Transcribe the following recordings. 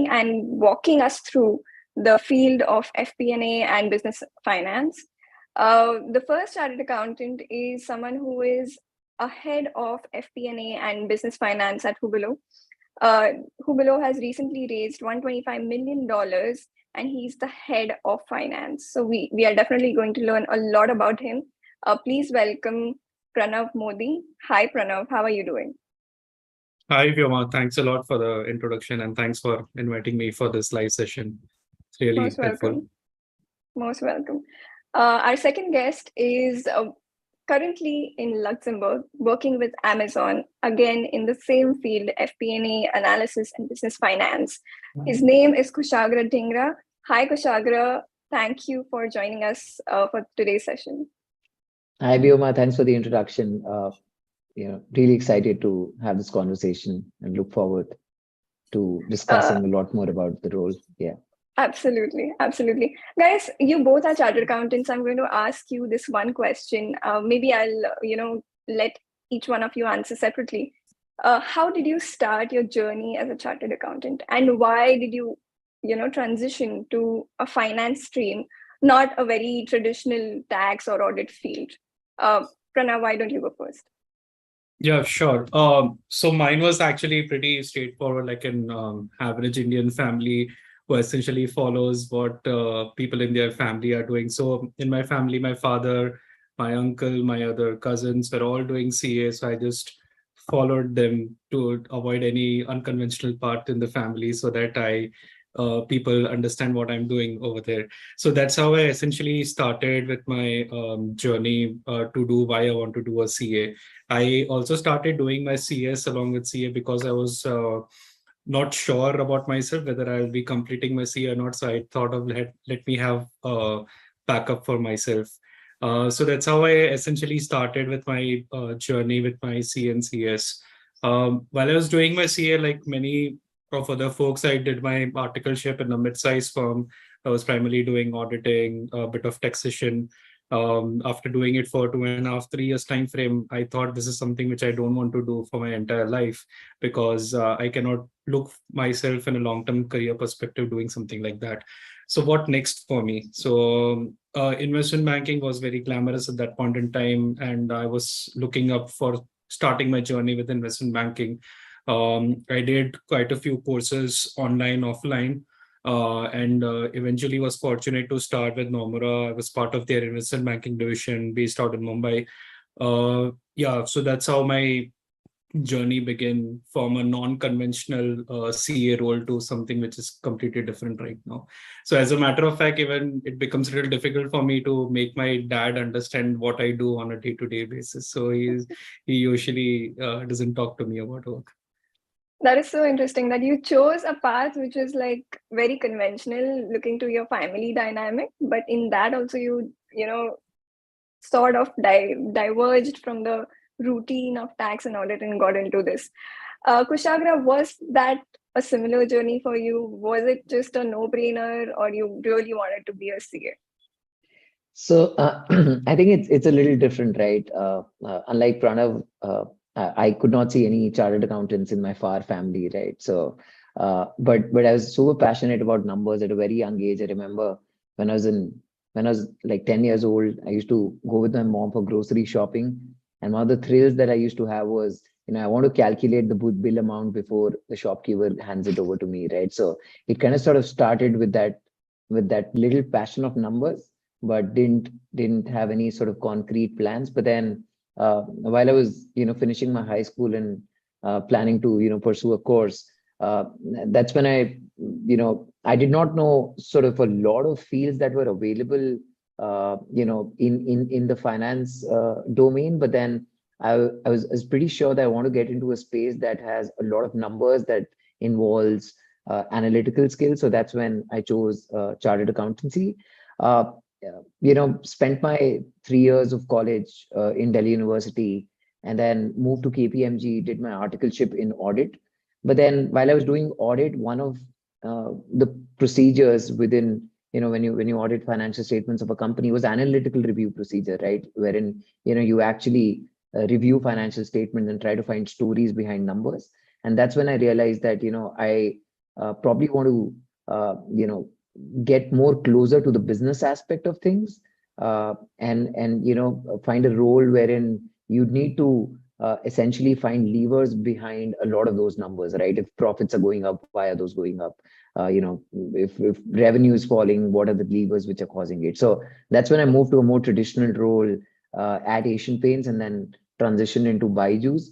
explaining and walking us through the field of FP&A and business finance. The first chartered accountant is someone who is ahead of FP&A and business finance at Hubilo. Hubilo has recently raised $125 million, and he's the head of finance. So we are definitely going to learn a lot about him. Please welcome Pranav Modi. Hi, Pranav. How are you doing? Hi, Vyoma. Thanks a lot for the introduction, and thanks for inviting me for this live session. It's really Most helpful. welcome. Most welcome. Our second guest is currently in Luxembourg, working with Amazon, again in the same field, FP&A analysis and business finance. His name is Kushagr Dhingra. Hi, Kushagr. Thank you for joining us for today's session. Hi, Vyoma. Thanks for the introduction. Really excited to have this conversation and look forward to discussing a lot more about the role. Yeah. Absolutely. Absolutely. Guys, you both are chartered accountants. I'm going to ask you this one question. Maybe I'll, let each one of you answer separately. How did you start your journey as a chartered accountant, and why did you, transition to a finance stream, not a very traditional tax or audit field? Pranav, why don't you go first? Yeah, sure. So mine was actually pretty straightforward, like an average Indian family who essentially follows what people in their family are doing. So in my family, my father, my uncle, my other cousins were all doing CA. So I just followed them to avoid any unconventional part in the family so that people understand what I'm doing over there. So that's how I essentially started with my journey to do why I want to do a CA. I also started doing my CS along with CA because I was not sure about myself whether I'll be completing my CA or not. So I thought of let me have a backup for myself. So that's how I essentially started with my journey with my CA and CS. While I was doing my CA, like many of other folks, I did my articleship in a mid-sized firm. I was primarily doing auditing, a bit of taxation. After doing it for 2.5, 3 years time frame, I thought this is something which I don't want to do for my entire life because I cannot look myself in a long-term career perspective doing something like that. So what next for me? So investment banking was very glamorous at that point in time, and I was looking up for starting my journey with investment banking. I did quite a few courses online, offline. And eventually was fortunate to start with Nomura. I was part of their investment banking division based out in Mumbai. So that's how my journey began, from a non-conventional CA role to something which is completely different right now. So as a matter of fact, even it becomes a little difficult for me to make my dad understand what I do on a day-to-day basis. So he usually doesn't talk to me about work. That is so interesting that you chose a path which is like very conventional, looking to your family dynamic, but in that also you sort of diverged from the routine of tax and audit and got into this. Kushagr, was that a similar journey for you? Was it just a no-brainer, or you really wanted to be a CA? So I think it's a little different, right? Unlike Pranav, I could not see any chartered accountants in my far family, right? So, but I was super passionate about numbers at a very young age. I remember when I was like 10 years old, I used to go with my mom for grocery shopping, and one of the thrills that I used to have was, I want to calculate the bill amount before the shopkeeper hands it over to me, right? So it kind of sort of started with that little passion of numbers, but didn't have any sort of concrete plans. But then while I was, finishing my high school and planning to, pursue a course, that's when I did not know sort of a lot of fields that were available, in the finance domain. But then I was pretty sure that I want to get into a space that has a lot of numbers, that involves analytical skills. So that's when I chose chartered accountancy. Spent my 3 years of college in Delhi University, and then moved to KPMG, did my articleship in audit. But then while I was doing audit, one of the procedures within, when you audit financial statements of a company, was analytical review procedure, right? Wherein, you actually review financial statements and try to find stories behind numbers. And that's when I realized that, probably want to, get more closer to the business aspect of things, and find a role wherein you need to essentially find levers behind a lot of those numbers, right? If profits are going up, why are those going up? If revenue is falling, what are the levers which are causing it? So that's when I moved to a more traditional role at Asian Paints, and then transitioned into BYJU's,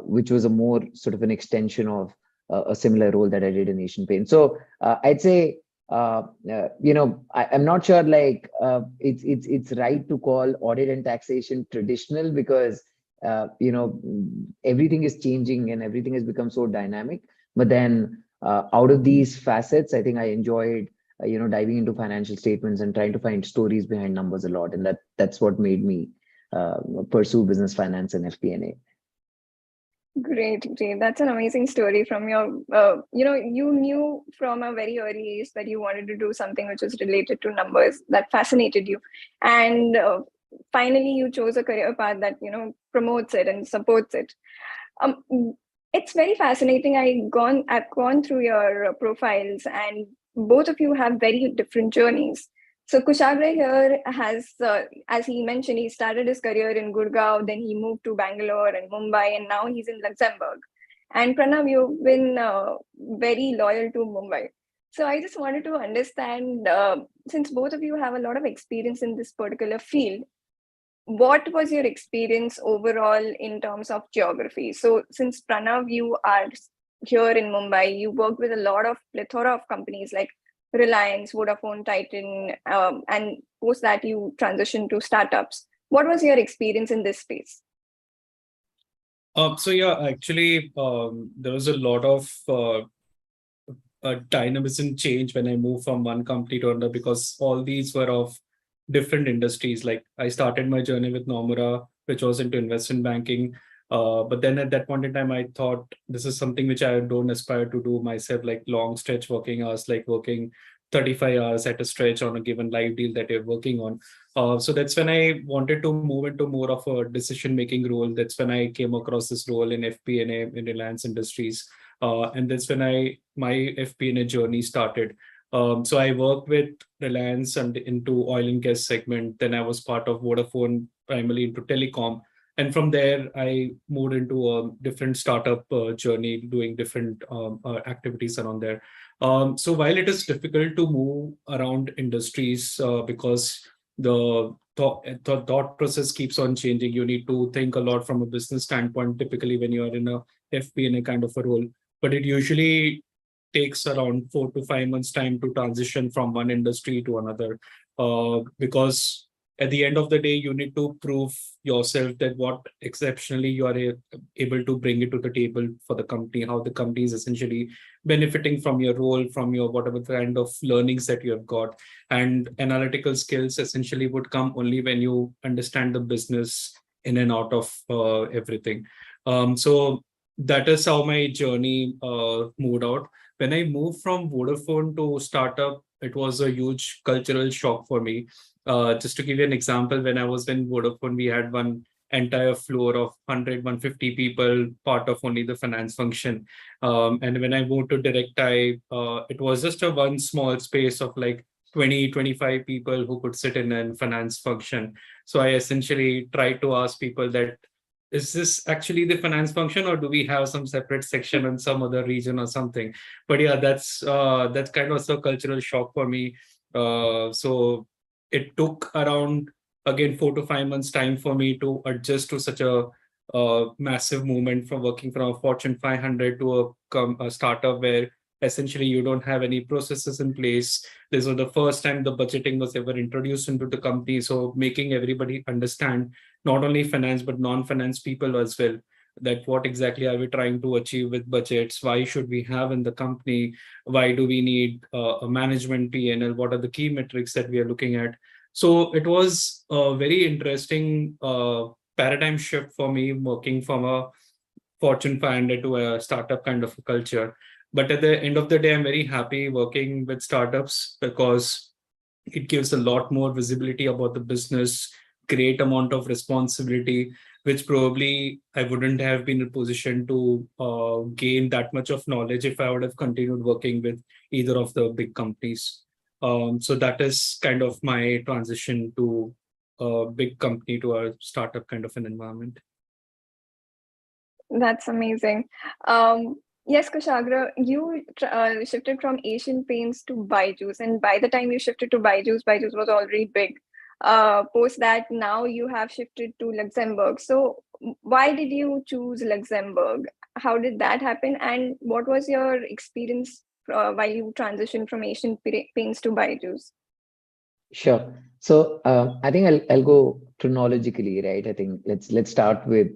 which was a more sort of an extension of a similar role that I did in Asian Paints. So I'd say, I'm not sure it's right to call audit and taxation traditional, because everything is changing and everything has become so dynamic. But then out of these facets, I think I enjoyed diving into financial statements and trying to find stories behind numbers a lot, and that's what made me pursue business finance and FP&A. Great. That's an amazing story from your, you knew from a very early age that you wanted to do something which was related to numbers that fascinated you. And finally, you chose a career path that, promotes it and supports it. It's very fascinating. I've gone through your profiles, and both of you have very different journeys. So Kushagr here has, as he mentioned, he started his career in Gurgaon, then he moved to Bangalore and Mumbai, and now he's in Luxembourg. And Pranav, you've been very loyal to Mumbai. So I just wanted to understand, since both of you have a lot of experience in this particular field, what was your experience overall in terms of geography? So since Pranav, you are here in Mumbai, you work with a lot of plethora of companies like Reliance, Vodafone, Titan, and post that you transitioned to startups. What was your experience in this space? Actually, there was a lot of dynamism change when I moved from one company to another, because all these were of different industries. Like I started my journey with Nomura, which was into investment banking. But then at that point in time, I thought this is something which I don't aspire to do myself, like long stretch working hours, like working 35 hours at a stretch on a given live deal that you're working on. So that's when I wanted to move into more of a decision-making role. That's when I came across this role in FP&A in Reliance Industries. And that's when my FP&A journey started. So I worked with Reliance and into oil and gas segment. Then I was part of Vodafone, primarily into telecom. And from there, I moved into a different startup journey, doing different activities around there. So while it is difficult to move around industries because the thought process keeps on changing, you need to think a lot from a business standpoint, typically when you are in a FP&A kind of a role. But it usually takes around 4 to 5 months time to transition from one industry to another, because at the end of the day, you need to prove yourself that what exceptionally you are able to bring it to the table for the company, how the company is essentially benefiting from your role, from your whatever kind of learnings that you have got. And analytical skills essentially would come only when you understand the business in and out of everything. So that is how my journey moved out. When I moved from Vodafone to startup, it was a huge cultural shock for me. Just to give you an example, when I was in Vodafone, we had one entire floor of 100-150 people, part of only the finance function. And when I moved to Direct Eye, it was just a one small space of like 20-25 people who could sit in a finance function. So I essentially tried to ask people that, is this actually the finance function, or do we have some separate section in some other region or something? But yeah, that's kind of a cultural shock for me. So it took around, again, 4 to 5 months time for me to adjust to such a massive movement from working from a Fortune 500 to a startup where essentially you don't have any processes in place. This was the first time the budgeting was ever introduced into the company. So making everybody understand, not only finance, but non-finance people as well, that what exactly are we trying to achieve with budgets? Why should we have in the company? Why do we need a management P&L? What are the key metrics that we are looking at? So it was a very interesting paradigm shift for me, working from a Fortune 500 to a startup kind of a culture. But at the end of the day, I'm very happy working with startups because it gives a lot more visibility about the business, great amount of responsibility. which probably I wouldn't have been in a position to gain that much of knowledge if I would have continued working with either of the big companies. So that is kind of my transition to a big company to a startup kind of an environment. That's amazing. Yes, Kushagra, you shifted from Asian Paints to BYJU's, and by the time you shifted to BYJU's was already big. Post that, now you have shifted to Luxembourg. So, why did you choose Luxembourg? How did that happen? And what was your experience while you transitioned from Asian Paints to BYJU's? Sure. So I think I'll go chronologically, right? I think let's start with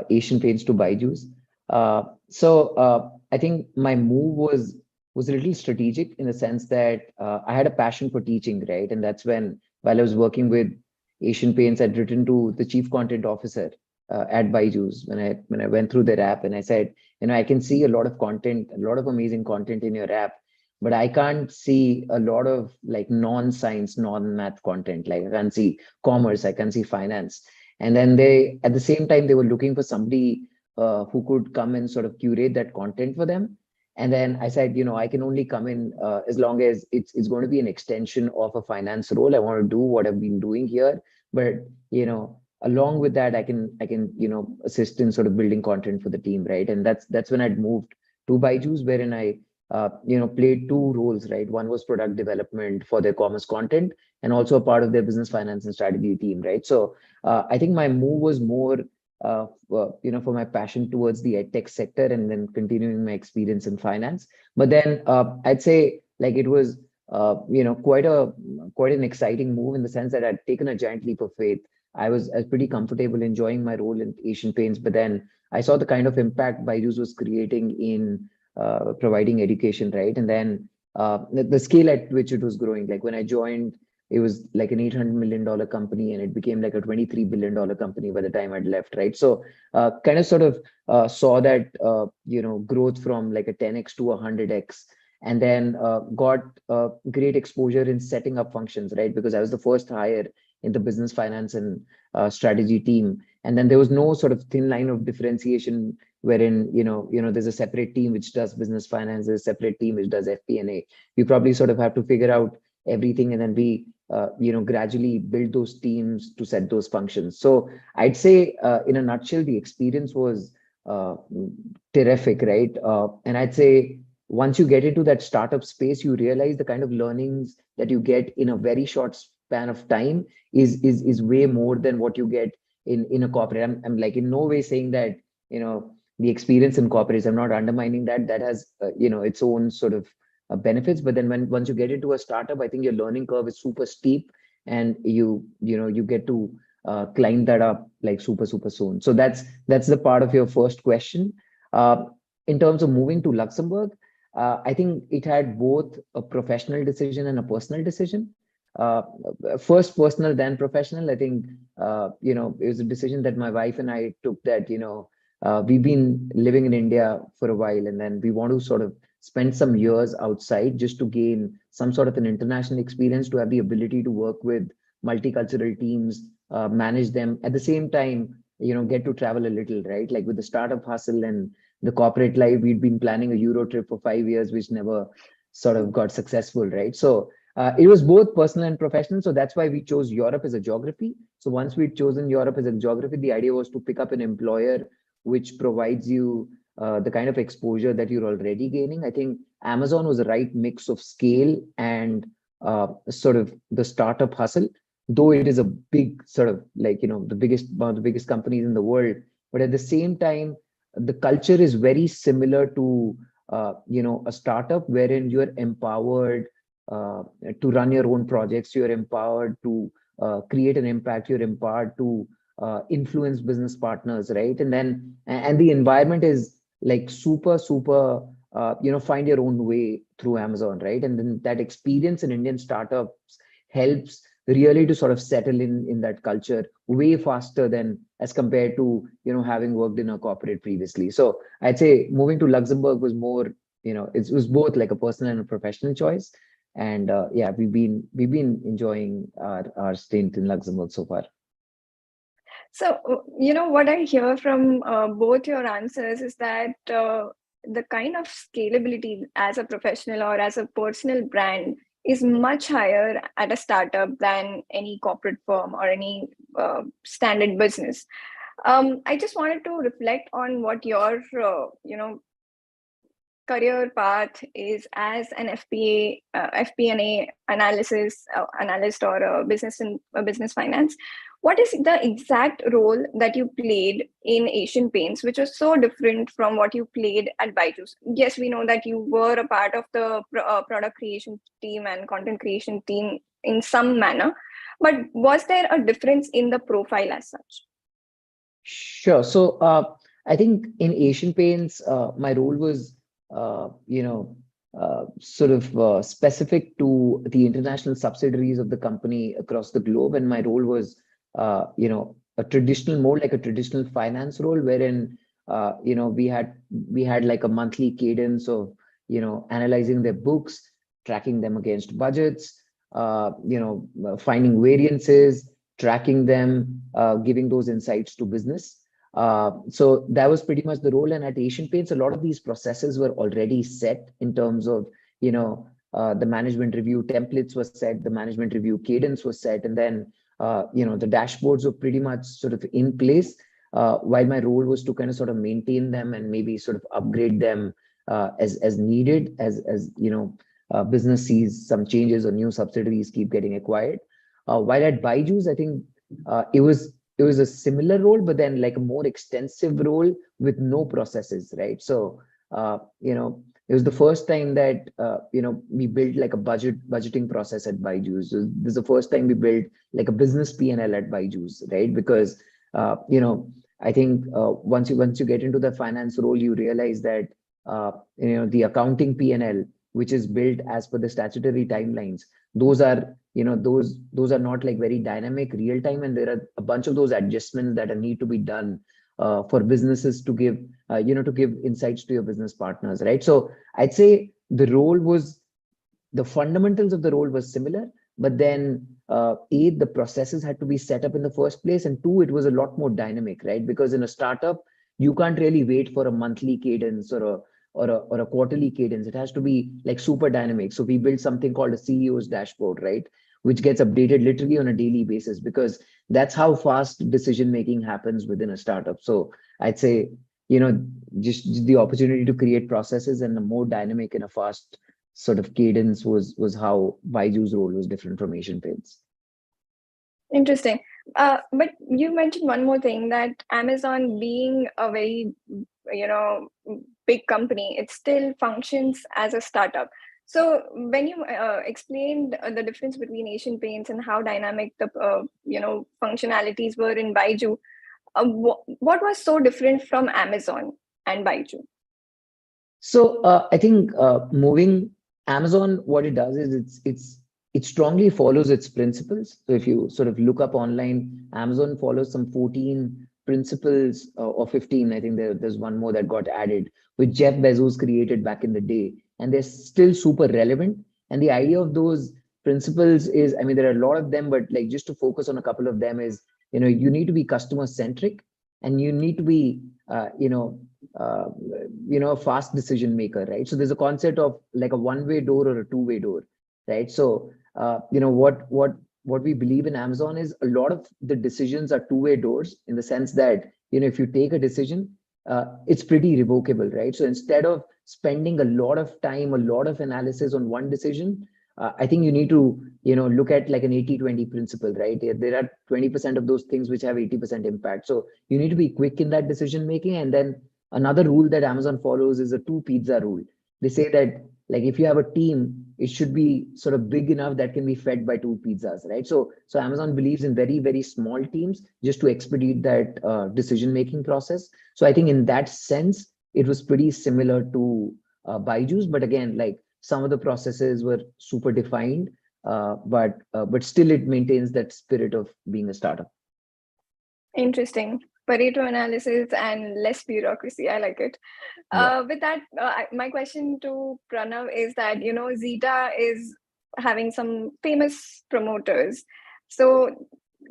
Asian Paints to BYJU's. I think my move was a little strategic in the sense that I had a passion for teaching, right? And that's when, while I was working with Asian Paints, I'd written to the chief content officer at BYJU's when I went through their app, and I said, I can see a lot of content, a lot of amazing content in your app, but I can't see a lot of like non-science, non-math content. Like I can't see commerce, I can see finance. And then they, at the same time, they were looking for somebody who could come and sort of curate that content for them. And then I said, I can only come in as long as it's going to be an extension of a finance role. I want to do what I've been doing here, but along with that, I can assist in sort of building content for the team, right? And that's when I'd moved to BYJU's, wherein I played two roles, right? One was product development for their commerce content, and also a part of their business finance and strategy team, right? So I think my move was more for my passion towards the edtech sector, and then continuing my experience in finance. But then I'd say like it was quite an exciting move in the sense that I'd taken a giant leap of faith. I was pretty comfortable enjoying my role in Asian Paints, but then I saw the kind of impact BYJU's was creating in providing education, right? And then the scale at which it was growing. Like when I joined, it was like an $800 million company, and it became like a $23 billion company by the time I'd left, right? So kind of sort of saw that growth from like a 10x to a 100x, and then got great exposure in setting up functions, right? Because I was the first hire in the business finance and strategy team, and then there was no sort of thin line of differentiation wherein there's a separate team which does business finance, there's a separate team which does FP&A. You probably sort of have to figure out everything, and then we gradually build those teams to set those functions. So I'd say in a nutshell, the experience was terrific, right? And I'd say once you get into that startup space, you realize the kind of learnings that you get in a very short span of time is way more than what you get in a corporate. I'm like in no way saying that the experience in corporates, I'm not undermining that. That has its own sort of benefits. But then once you get into a startup, I think your learning curve is super steep, and you get to climb that up like super soon. So that's the part of your first question. In terms of moving to Luxembourg, I think it had both a professional decision and a personal decision. First personal, then professional. I think it was a decision that my wife and I took, that we've been living in India for a while, and then we want to sort of spend some years outside just to gain some sort of an international experience, to have the ability to work with multicultural teams, manage them at the same time, get to travel a little, right? Like with the startup hustle and the corporate life, we'd been planning a Euro trip for 5 years, which never sort of got successful, right? So it was both personal and professional. So that's why we chose Europe as a geography. So once we'd chosen Europe as a geography, the idea was to pick up an employer which provides you the kind of exposure that you're already gaining. I think Amazon was the right mix of scale and sort of the startup hustle, though it is a big sort of like, one of the biggest companies in the world. But at the same time, the culture is very similar to, a startup wherein you're empowered to run your own projects, you're empowered to create an impact, you're empowered to influence business partners, right? And the environment is like super find your own way through Amazon, right? And then that experience in Indian startups helps really to sort of settle in that culture way faster than as compared to having worked in a corporate previously. So I'd say moving to Luxembourg was more, it was both like a personal and a professional choice. And we've been enjoying our stint in Luxembourg so far. So, what I hear from both your answers is that the kind of scalability as a professional or as a personal brand is much higher at a startup than any corporate firm or any standard business. I just wanted to reflect on what your, career path is as an FP&A analyst or a business finance. What is the exact role that you played in Asian Paints, which was so different from what you played at BYJU's? Yes, we know that you were a part of the product creation team and content creation team in some manner, but was there a difference in the profile as such? Sure. So I think in Asian Paints, my role was, sort of specific to the international subsidiaries of the company across the globe. And my role was, more like a traditional finance role, wherein, we had like a monthly cadence of, analyzing their books, tracking them against budgets, finding variances, tracking them, giving those insights to business. So that was pretty much the role. And at Asian Paints, a lot of these processes were already set in terms of, the management review templates were set, the management review cadence was set, and then, the dashboards were pretty much sort of in place. While my role was to kind of sort of maintain them and maybe sort of upgrade them as needed, as business sees some changes or new subsidiaries keep getting acquired. While at BYJU's, I think it was a similar role, but then like a more extensive role with no processes, right? So it was the first time that we built like a budgeting process at BYJU's. So this is the first time we built like a business P&L at BYJU's, right? Because I think once you get into the finance role, you realize that the accounting P&L, which is built as per the statutory timelines, those are those are not like very dynamic real time, and there are a bunch of those adjustments that need to be done for businesses to give insights to your business partners, right? So I'd say the fundamentals of the role was similar, but then the processes had to be set up in the first place, and two, it was a lot more dynamic, right? Because in a startup, you can't really wait for a monthly cadence or a quarterly cadence. It has to be like super dynamic. So we built something called a CEO's dashboard, right? Which gets updated literally on a daily basis, because that's how fast decision making happens within a startup. So I'd say, just the opportunity to create processes and a more dynamic and a fast sort of cadence was how BYJU's role was different from Asian Paints. Interesting. But you mentioned one more thing, that Amazon, being a very, big company, it still functions as a startup. So when you explained the difference between Asian Paints and how dynamic the functionalities were in BYJU, what was so different from Amazon and BYJU? So I think moving Amazon, what it does is it strongly follows its principles. So if you sort of look up online, Amazon follows some 14 principles or 15. I think there's one more that got added, which Jeff Bezos created back in the day, and they're still super relevant. And the idea of those principles is, I mean, there are a lot of them, but like just to focus on a couple of them is, you need to be customer centric, and you need to be, a fast decision maker, right? So there's a concept of like a one-way door or a two-way door, right? So what we believe in Amazon is a lot of the decisions are two-way doors, in the sense that if you take a decision, it's pretty revocable, right? So instead of spending a lot of time, a lot of analysis on one decision, I think you need to look at like an 80-20 principle, right? There are 20% of those things which have 80% impact. So you need to be quick in that decision making. And then another rule that Amazon follows is a two pizza rule. They say that like if you have a team, it should be sort of big enough that can be fed by two pizzas, right? So Amazon believes in very, very small teams just to expedite that decision making process. So I think in that sense, it was pretty similar to BYJU's, but again, like some of the processes were super defined, but still it maintains that spirit of being a startup. Interesting. Pareto analysis and less bureaucracy. I like it. Yeah. With that, my question to Pranav is that, Zeta is having some famous promoters. So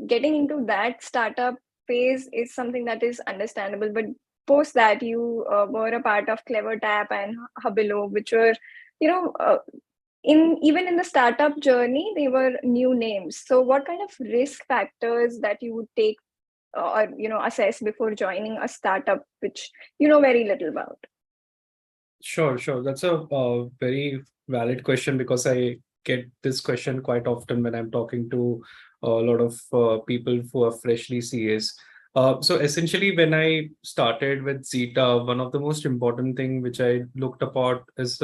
getting into that startup phase is something that is understandable, but post that you were a part of CleverTap and Hubilo, which were, even in the startup journey, they were new names. So what kind of risk factors that you would take or assess before joining a startup which you know very little about? Sure. That's a very valid question, because I get this question quite often when I'm talking to a lot of people who are freshly CAs. So essentially, when I started with Zeta, one of the most important thing which I looked upon is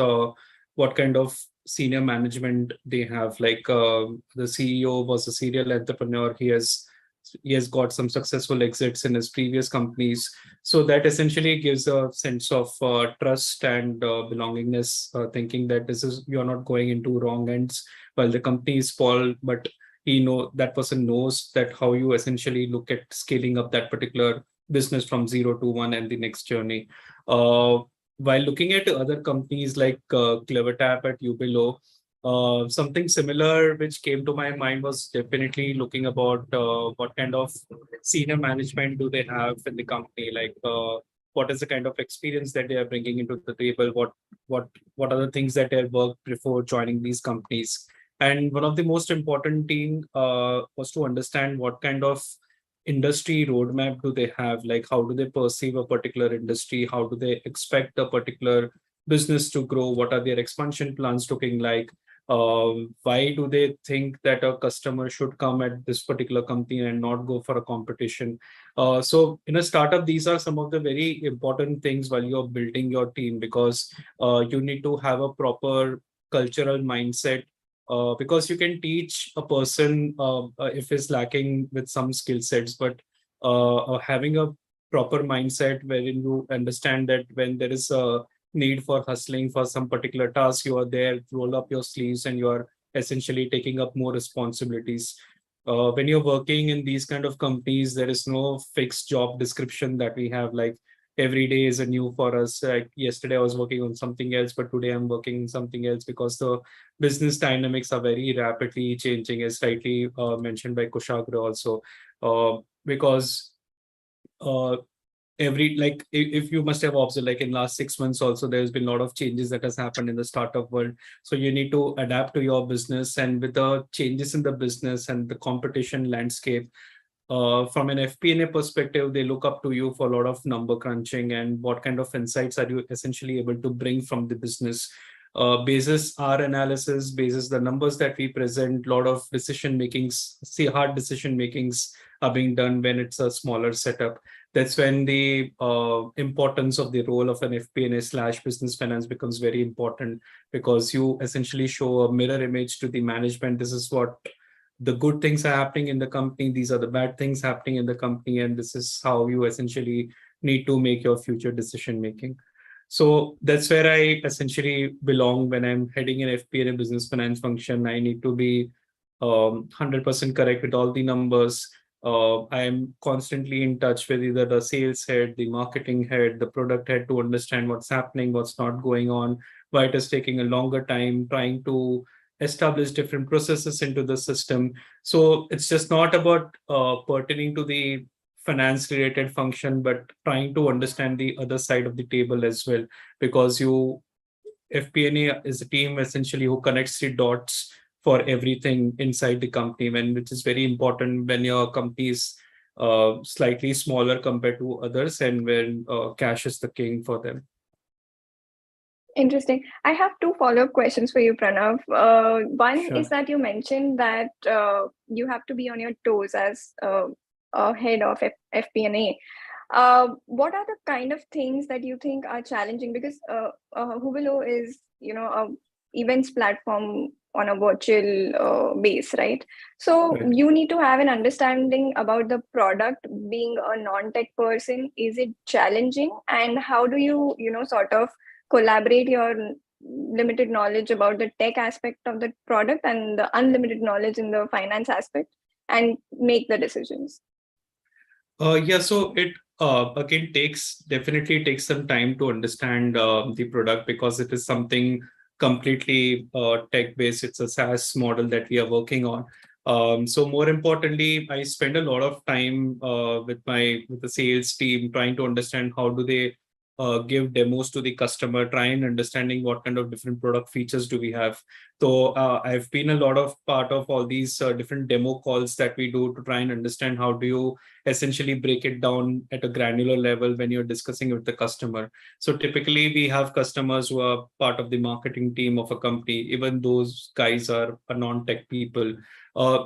what kind of senior management they have. Like the CEO was a serial entrepreneur. He has got some successful exits in his previous companies. So that essentially gives a sense of trust and belongingness, thinking that you're not going into wrong ends while the company is small, but that person knows that how you essentially look at scaling up that particular business from 0 to 1 and the next journey. While looking at other companies like CleverTap at Hubilo, something similar which came to my mind was definitely looking about what kind of senior management do they have in the company, like what is the kind of experience that they are bringing into the table, what are the things that they have worked before joining these companies. And one of the most important thing was to understand what kind of industry roadmap do they have, like how do they perceive a particular industry, how do they expect a particular business to grow, what are their expansion plans looking like, why do they think that a customer should come at this particular company and not go for a competition. So in a startup, these are some of the very important things while you're building your team, because you need to have a proper cultural mindset, because you can teach a person if he's lacking with some skill sets, but having a proper mindset wherein you understand that when there is a need for hustling for some particular task, you are there, roll up your sleeves, and you are essentially taking up more responsibilities. When you're working in these kind of companies, there is no fixed job description that we have. Like every day is a new for us. Like yesterday I was working on something else, but today I'm working on something else, because the business dynamics are very rapidly changing, as slightly mentioned by Kushagr also. Because if you must have observed, like in last 6 months also, there's been a lot of changes that has happened in the startup world. So you need to adapt to your business, and with the changes in the business and the competition landscape, from an FP&A perspective, they look up to you for a lot of number crunching and what kind of insights are you essentially able to bring from the business. Basis our analysis, basis the numbers that we present, a lot of decision makings, hard decision makings are being done when it's a smaller setup. That's when the importance of the role of an FP&A/business finance becomes very important, because you essentially show a mirror image to the management. This is what the good things are happening in the company, these are the bad things happening in the company, and this is how you essentially need to make your future decision making. So that's where I essentially belong. When I'm heading an FP&A business finance function, I need to be 100% correct with all the numbers. I'm constantly in touch with either the sales head, the marketing head, the product head, to understand what's happening, what's not going on, why it is taking a longer time, trying to establish different processes into the system. So it's just not about pertaining to the finance related function, but trying to understand the other side of the table as well, because FP&A is a team essentially who connects the dots for everything inside the company, which is very important when your company is slightly smaller compared to others, and when cash is the king for them. Interesting. I have two follow-up questions for you, Pranav. One Sure. is that you mentioned that you have to be on your toes as a head of FP&A. What are the kind of things that you think are challenging? Because Hubilo is, a events platform on a virtual base, right? So Right. you need to have an understanding about the product. Being a non-tech person, is it challenging? And how do you, sort of collaborate your limited knowledge about the tech aspect of the product and the unlimited knowledge in the finance aspect and make the decisions? Yeah, so it again definitely takes some time to understand the product, because it is something completely tech based. It's a SaaS model that we are working on. So more importantly, I spend a lot of time with the sales team trying to understand how do they give demos to the customer, try and understanding what kind of different product features do we have. So I've been a lot of part of all these different demo calls that we do to try and understand how do you essentially break it down at a granular level when you're discussing with the customer. So typically we have customers who are part of the marketing team of a company, even those guys are non-tech people.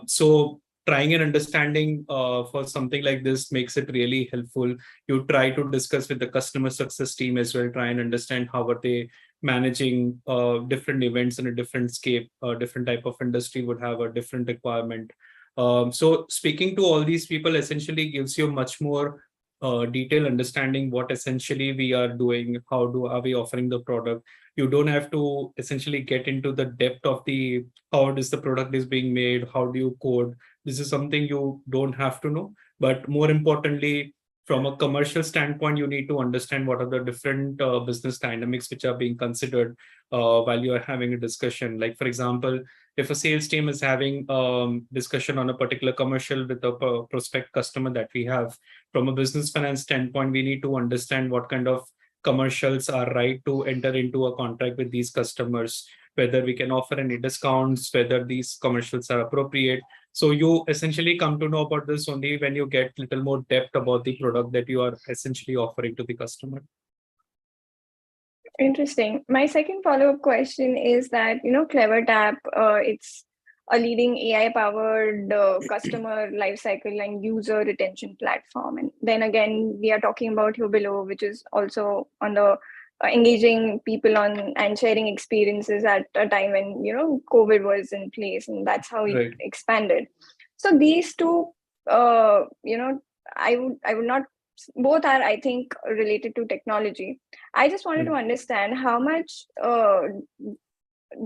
So trying and understanding for something like this makes it really helpful. You try to discuss with the customer success team as well, try and understand how are they managing different events in a different scape, different type of industry would have a different requirement. So speaking to all these people essentially gives you much more detailed understanding what essentially we are doing, are we offering the product. You don't have to essentially get into the depth of the how does the product is being made, how do you code. This is something you don't have to know, but more importantly, from a commercial standpoint, you need to understand what are the different business dynamics which are being considered while you are having a discussion. Like, for example, if a sales team is having discussion on a particular commercial with a prospect customer that we have, from a business finance standpoint, we need to understand what kind of commercials are right to enter into a contract with these customers, whether we can offer any discounts, whether these commercials are appropriate. So you essentially come to know about this only when you get little more depth about the product that you are essentially offering to the customer. Interesting. My second follow-up question is that, CleverTap, it's a leading AI-powered customer lifecycle and user retention platform. And then again, we are talking about Hubilo, which is also on the engaging people on and sharing experiences at a time when, COVID was in place, and that's how it expanded. So these two, I would not, both are, I think, related to technology. I just wanted to understand how much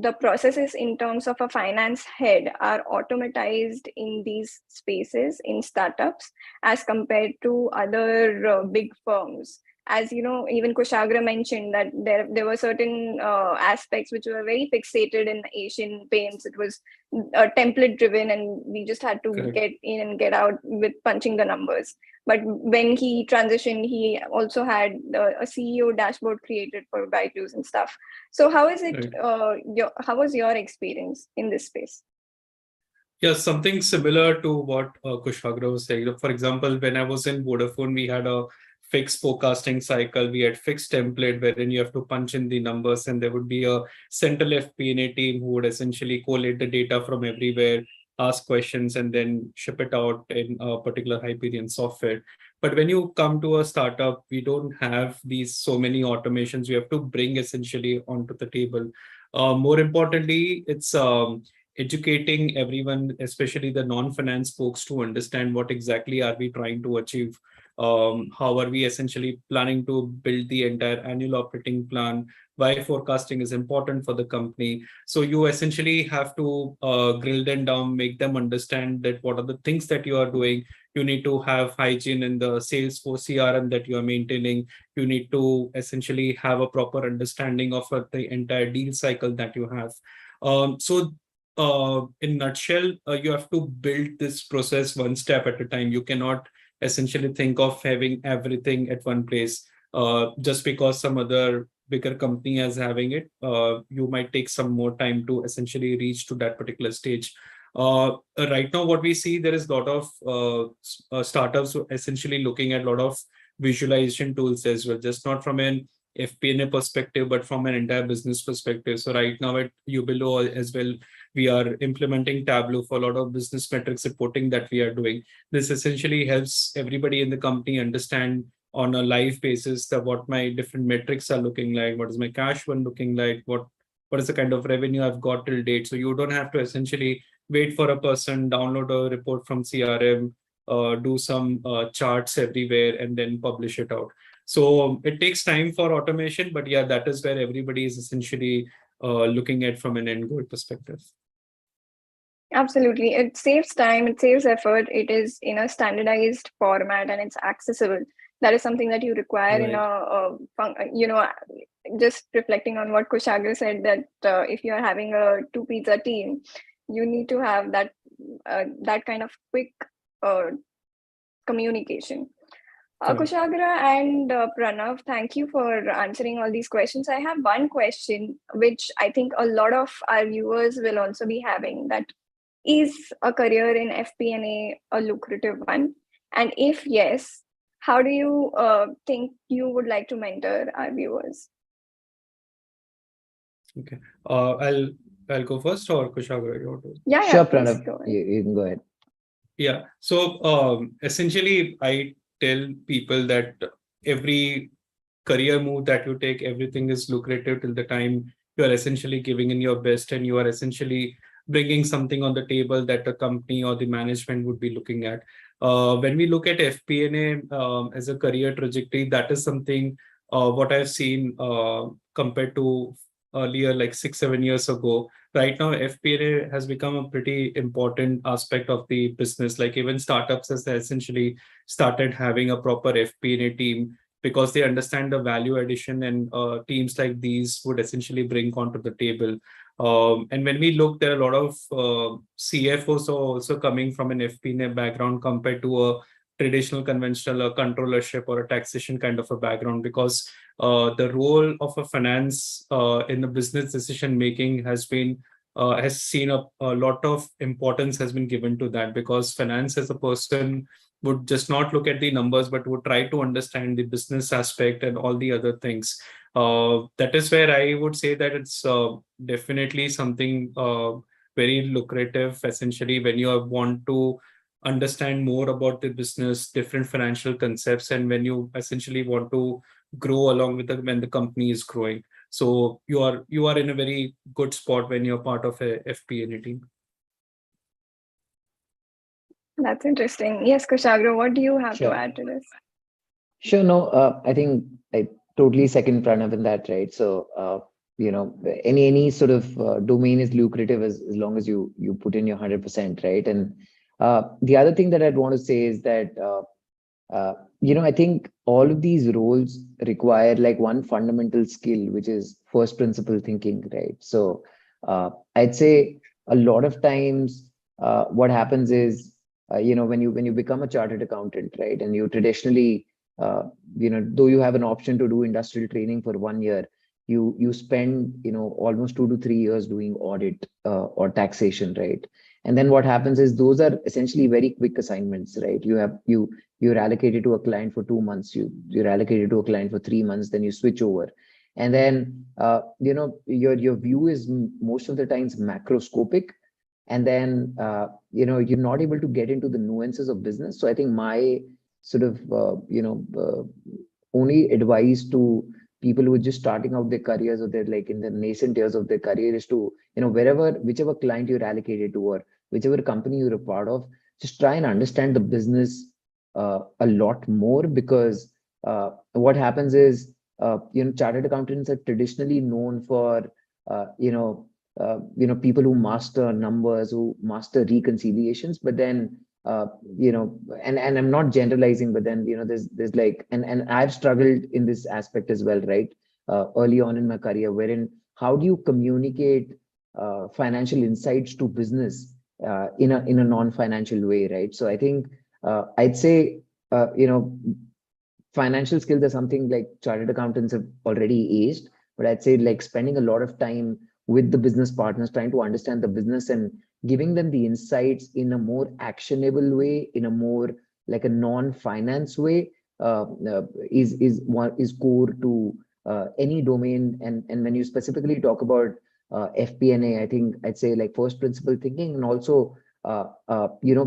the processes in terms of a finance head are automatized in these spaces in startups as compared to other big firms. As you know, even Kushagr mentioned that there were certain aspects which were very fixated in Asian paints. It was template driven, and we just had to get in and get out with punching the numbers. But when he transitioned, he also had a CEO dashboard created for BYJU's and stuff. So how is it? How was your experience in this space? Yeah, something similar to what Kushagr was saying. For example, when I was in Vodafone, we had a fixed forecasting cycle. We had fixed template wherein you have to punch in the numbers, and there would be a central FP&A team who would essentially collate the data from everywhere, ask questions, and then ship it out in a particular Hyperion software. But when you come to a startup, we don't have these so many automations. You have to bring essentially onto the table. More importantly, it's educating everyone, especially the non-finance folks, to understand what exactly are we trying to achieve. How are we essentially planning to build the entire annual operating plan, why forecasting is important for the company. So you essentially have to grill them down, make them understand that what are the things that you are doing. You need to have hygiene in the Salesforce CRM that you are maintaining. You need to essentially have a proper understanding of the entire deal cycle that you have. So in nutshell, you have to build this process one step at a time. You cannot essentially think of having everything at one place. Just because some other bigger company is having it, you might take some more time to essentially reach to that particular stage. Right now, what we see, there is a lot of startups essentially looking at a lot of visualization tools as well, just not from an FP&A perspective, but from an entire business perspective. So right now at Hubilo as well, we are implementing Tableau for a lot of business metrics reporting that we are doing. This essentially helps everybody in the company understand on a live basis that what my different metrics are looking like, what is my cash burn looking like, what is the kind of revenue I've got till date. So you don't have to essentially wait for a person, download a report from CRM, do some charts everywhere, and then publish it out. So it takes time for automation, but yeah, that is where everybody is essentially looking at from an end goal perspective. Absolutely. It saves time, it saves effort, it is in a standardized format, and it's accessible. That is something that you require in just reflecting on what Kushagr said, that if you're having a 2 pizza team, you need to have that that kind of quick communication. Correct. Kushagra and Pranav, thank you for answering all these questions. I have one question, which I think a lot of our viewers will also be having, that is a career in FP&A a lucrative one? And if yes, how do you think you would like to mentor our viewers? Okay. I'll go first, or Kushagra, you want to? Yeah, Sure, please Pranav, go ahead. you can go ahead. Yeah. So essentially, I tell people that every career move that you take, everything is lucrative till the time you are essentially giving in your best, and you are essentially bringing something on the table that the company or the management would be looking at. When we look at FP&A as a career trajectory, that is something what I've seen compared to earlier, like 6-7 years ago. Right now, FP&A has become a pretty important aspect of the business. Like even startups has essentially started having a proper FP&A team, because they understand the value addition, and teams like these would essentially bring onto the table. And when we look, there are a lot of CFOs are also coming from an FP&A background compared to a traditional conventional controllership or a taxation kind of a background, because the role of a finance in the business decision making has seen a lot of importance has been given to that, because finance as a person would just not look at the numbers, but would try to understand the business aspect and all the other things. That is where I would say that it's definitely something very lucrative, essentially, when you want to understand more about the business, different financial concepts, and when you essentially want to grow along with when the company is growing. So you are in a very good spot when you're part of a FP&A team. That's interesting. Yes, Kushagra, what do you have Sure. to add to this? Sure. No, I think I totally second Pranav in that, right? So, any sort of domain is lucrative as long as you put in your 100%, right? And the other thing that I'd want to say is that, I think all of these roles require like one fundamental skill, which is first principle thinking, right? So I'd say a lot of times what happens is, when you become a chartered accountant, right, and you traditionally, though you have an option to do industrial training for 1 year, you spend, almost 2 to 3 years doing audit or taxation, right? And then what happens is those are essentially very quick assignments, right? You're allocated to a client for 2 months, you're allocated to a client for 3 months, then you switch over. And then, your view is most of the times macroscopic. And then, you're not able to get into the nuances of business. So I think my sort of, only advice to people who are just starting out their careers, or they're like in the nascent years of their career, is to, whichever client you're allocated to, or whichever company you're a part of, just try and understand the business a lot more, because what happens is, chartered accountants are traditionally known for, people who master numbers, who master reconciliations, but then, and I'm not generalizing, but then, there's like, and I've struggled in this aspect as well, right? Early on in my career, wherein how do you communicate financial insights to business in a non-financial way, right? So I think I'd say, financial skills are something like chartered accountants have already aced, but I'd say like spending a lot of time with the business partners, trying to understand the business and giving them the insights in a more actionable way, in a more like a non-finance way, is core to any domain. And when you specifically talk about FP&A, I think I'd say like first principle thinking, and also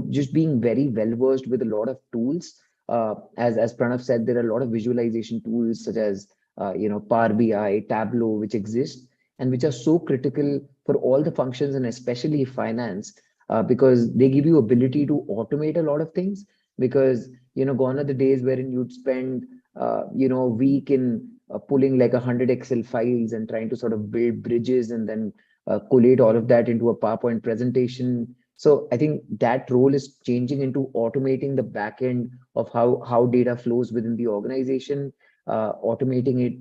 just being very well versed with a lot of tools. As Pranav said, there are a lot of visualization tools such as Power BI, Tableau, which exist and which are so critical for all the functions, and especially finance, because they give you ability to automate a lot of things. Because gone are the days wherein you'd spend a week in pulling like 100 Excel files and trying to sort of build bridges and then collate all of that into a PowerPoint presentation. So I think that role is changing into automating the back end of how data flows within the organization, automating it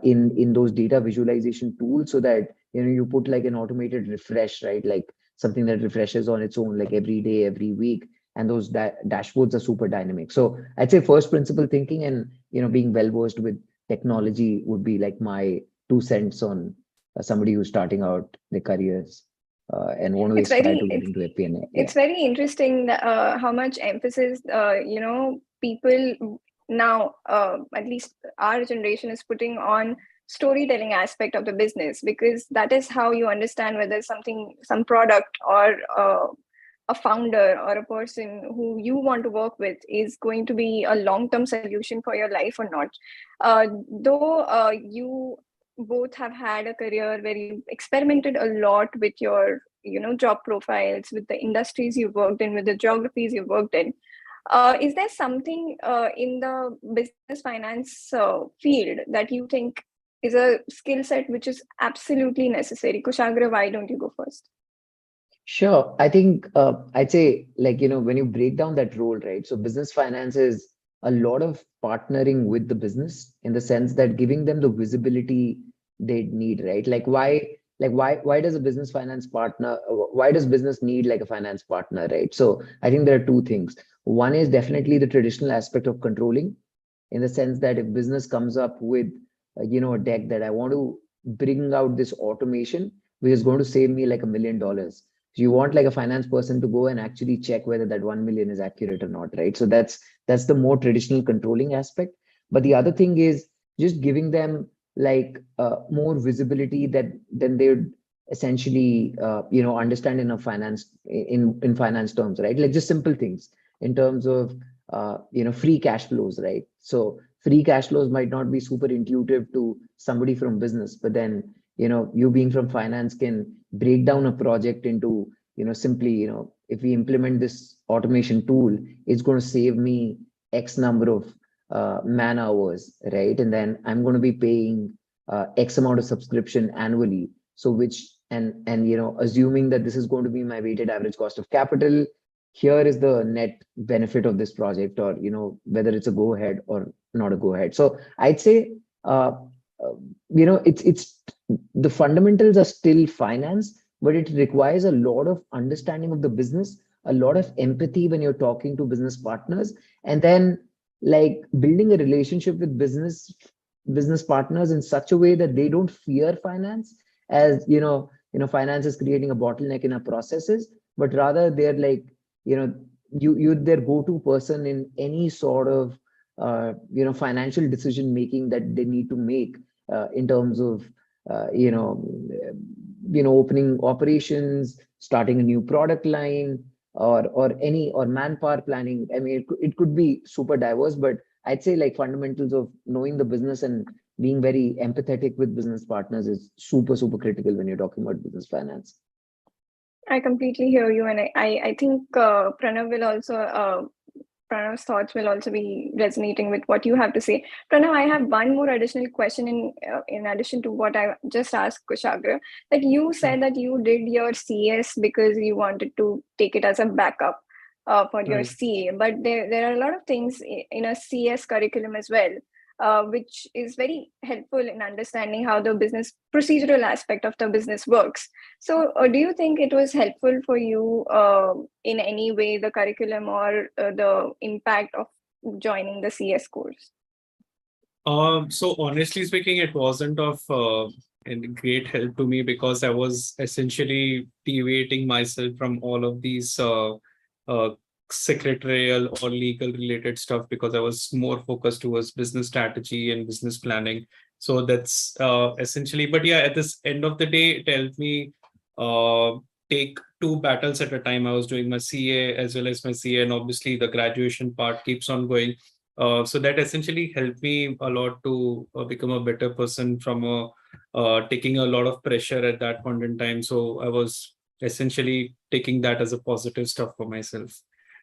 in those data visualization tools, so that you put like an automated refresh, right? Like something that refreshes on its own, like every day, every week. And those dashboards are super dynamic. So I'd say first principle thinking and, being well versed with technology would be like my 2 cents on somebody who's starting out their careers and want to It's aspire to very get into FP&A. it's very interesting how much emphasis people now, at least our generation, is putting on storytelling aspect of the business, because that is how you understand whether some product or a founder or a person who you want to work with is going to be a long-term solution for your life or not. Though you both have had a career where you experimented a lot with your job profiles, with the industries you worked in, with the geographies you worked in, is there something in the business finance field that you think is a skill set which is absolutely necessary? Kushagr, why don't you go first? Sure. I think I'd say, when you break down that role, right? So business finance is a lot of partnering with the business, in the sense that giving them the visibility they need, right? Why does a business finance partner, why does business need like a finance partner, right? So I think there are two things. One is definitely the traditional aspect of controlling, in the sense that if business comes up with, a deck that I want to bring out this automation, which is going to save me like $1 million. So you want like a finance person to go and actually check whether that 1 million is accurate or not, right? So that's the more traditional controlling aspect. But the other thing is just giving them like more visibility that then they would essentially understand in a finance in finance terms, right? Like just simple things in terms of free cash flows, right? So free cash flows might not be super intuitive to somebody from business, but then you being from finance can break down a project into simply if we implement this automation tool, it's going to save me X number of man hours, right? And then I'm going to be paying X amount of subscription annually. So which and assuming that this is going to be my weighted average cost of capital, here is the net benefit of this project, or whether it's a go ahead or not a go ahead. So I'd say it's the fundamentals are still finance, but it requires a lot of understanding of the business, a lot of empathy when you're talking to business partners, and then like building a relationship with business partners in such a way that they don't fear finance, as finance is creating a bottleneck in our processes, but rather they're like you're their go-to person in any sort of financial decision making that they need to make in terms of opening operations, starting a new product line, or manpower planning. I mean, it could be super diverse, but I'd say like fundamentals of knowing the business and being very empathetic with business partners is super, super critical when you're talking about business finance. I completely hear you, and I think Pranav's thoughts will also be resonating with what you have to say. Pranav, I have one more additional question in addition to what I just asked Kushagr. That you said that you did your CS because you wanted to take it as a backup for your CA, but there are a lot of things in a CS curriculum as well, which is very helpful in understanding how the business procedural aspect of the business works. So do you think it was helpful for you in any way, the curriculum or the impact of joining the CS course? So honestly speaking, it wasn't of any great help to me, because I was essentially deviating myself from all of these secretarial or legal related stuff, because I was more focused towards business strategy and business planning. So that's essentially, but yeah, at this end of the day, it helped me take 2 battles at a time. I was doing my CA as well as my CA, and obviously the graduation part keeps on going. So that essentially helped me a lot to become a better person from taking a lot of pressure at that point in time. So I was essentially taking that as a positive stuff for myself.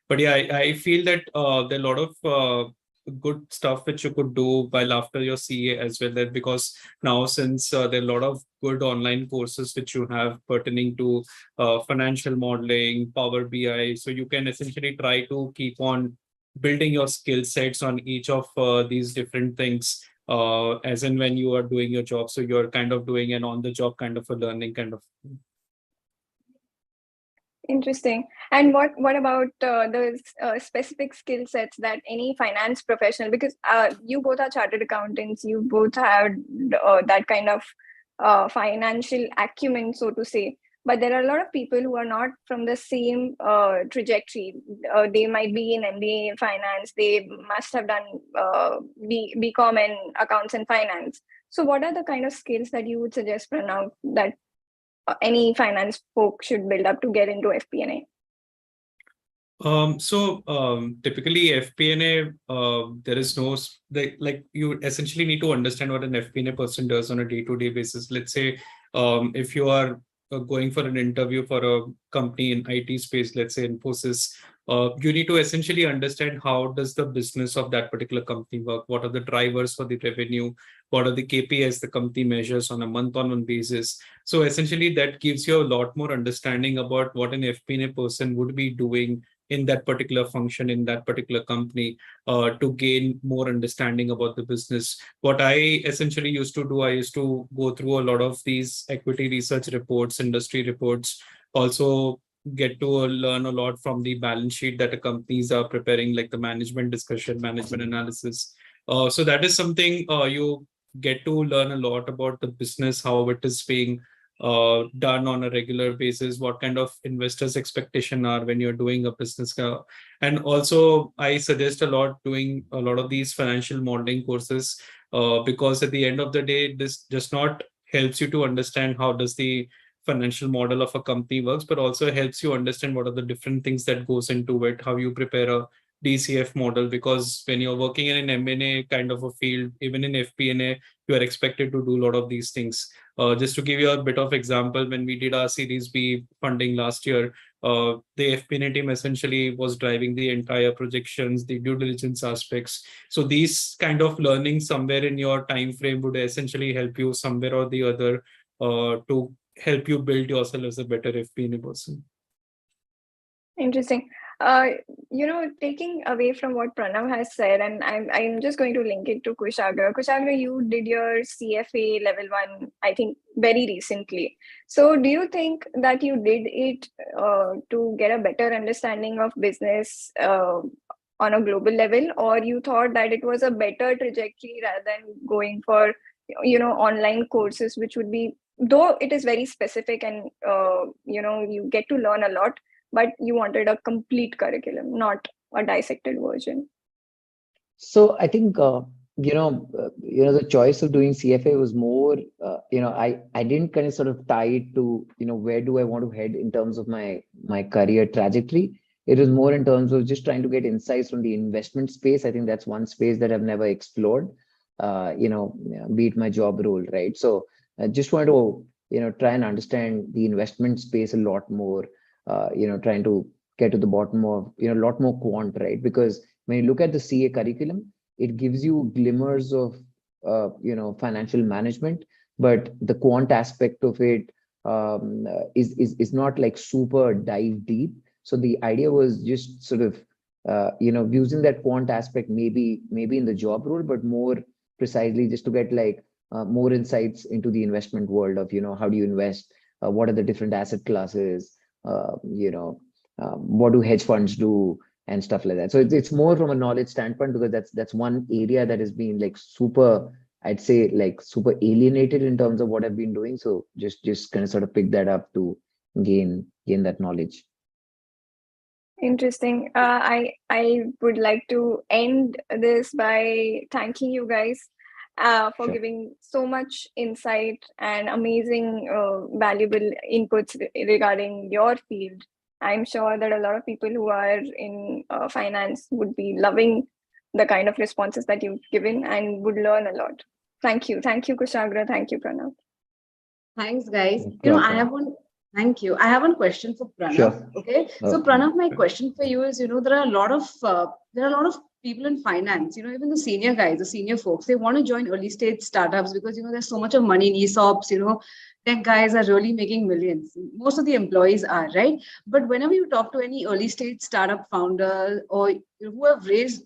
But yeah, I feel that there are a lot of good stuff which you could do while after your CA as well. That because now, since there are a lot of good online courses which you have pertaining to financial modeling, Power BI, so you can essentially try to keep on building your skill sets on each of these different things as in when you are doing your job. So you're kind of doing an on the job kind of a learning kind of. Interesting. And what about the specific skill sets that any finance professional, because you both are chartered accountants, you both have that kind of financial acumen, so to say. But there are a lot of people who are not from the same trajectory. They might be in MBA in finance. They must have done BCom and accounts and finance. So what are the kind of skills that you would suggest, Pranav, that any finance folk should build up to get into FP&A? Typically FP&A, there is no, like you essentially need to understand what an FP&A person does on a day-to-day basis. Let's say if you are going for an interview for a company in IT space, let's say Infosys, you need to essentially understand how does the business of that particular company work, what are the drivers for the revenue, what are the KPIs the company measures on a month-on-month basis. So essentially that gives you a lot more understanding about what an FP&A person would be doing in that particular function, in that particular company, to gain more understanding about the business. What I essentially used to do, I used to go through a lot of these equity research reports, industry reports, also get to learn a lot from the balance sheet that the companies are preparing, like the management discussion, management analysis. So that is something you get to learn a lot about the business, how it is being done on a regular basis, what kind of investors' expectation are when you're doing a business. And also, I suggest a lot doing a lot of these financial modeling courses because at the end of the day, this just not helps you to understand how does the financial model of a company works, but also helps you understand what are the different things that goes into it, how you prepare a DCF model, because when you're working in an M&A kind of a field, even in FP&A, you are expected to do a lot of these things. Just to give you a bit of example, when we did our Series B funding last year, the FP&A team essentially was driving the entire projections, the due diligence aspects. So these kind of learning somewhere in your time frame would essentially help you somewhere or the other to help you build yourself as a better FP&A person. Interesting. Taking away from what Pranav has said, and I'm just going to link it to Kushagr. Kushagr, you did your CFA level 1, I think, very recently. So do you think that you did it to get a better understanding of business on a global level, or you thought that it was a better trajectory rather than going for, online courses, which would be, though it is very specific and, you get to learn a lot, but you wanted a complete curriculum, not a dissected version? So I think the choice of doing CFA was more I didn't kind of sort of tie it to where do I want to head in terms of my career trajectory. It was more in terms of just trying to get insights from the investment space. I think that's one space that I've never explored. Be it my job role, right? So I just wanted to try and understand the investment space a lot more. Trying to get to the bottom of a lot more quant, right? Because when you look at the CA curriculum, it gives you glimmers of financial management, but the quant aspect of it is not like super dive deep. So the idea was just sort of using that quant aspect maybe in the job role, but more precisely just to get like more insights into the investment world of how do you invest, what are the different asset classes, what do hedge funds do and stuff like that. So it's more from a knowledge standpoint, because that's one area that has been like super, I'd say like super alienated in terms of what I've been doing. So just kind of sort of pick that up to gain that knowledge. Interesting. I would like to end this by thanking you guys for Sure. giving so much insight and amazing, valuable inputs regarding your field. I'm sure that a lot of people who are in finance would be loving the kind of responses that you've given and would learn a lot. Thank you. Thank you, Kushagr. Thank you, Pranav. Thanks, guys. Sure, I have one. Thank you. I have one question for Pranav. Sure. Okay. So Pranav, my question for you is, there are a lot of people in finance, even the senior guys, the senior folks, they want to join early stage startups because, there's so much of money in ESOPs, tech guys are really making millions. Most of the employees are, right? But whenever you talk to any early stage startup founder or who have raised,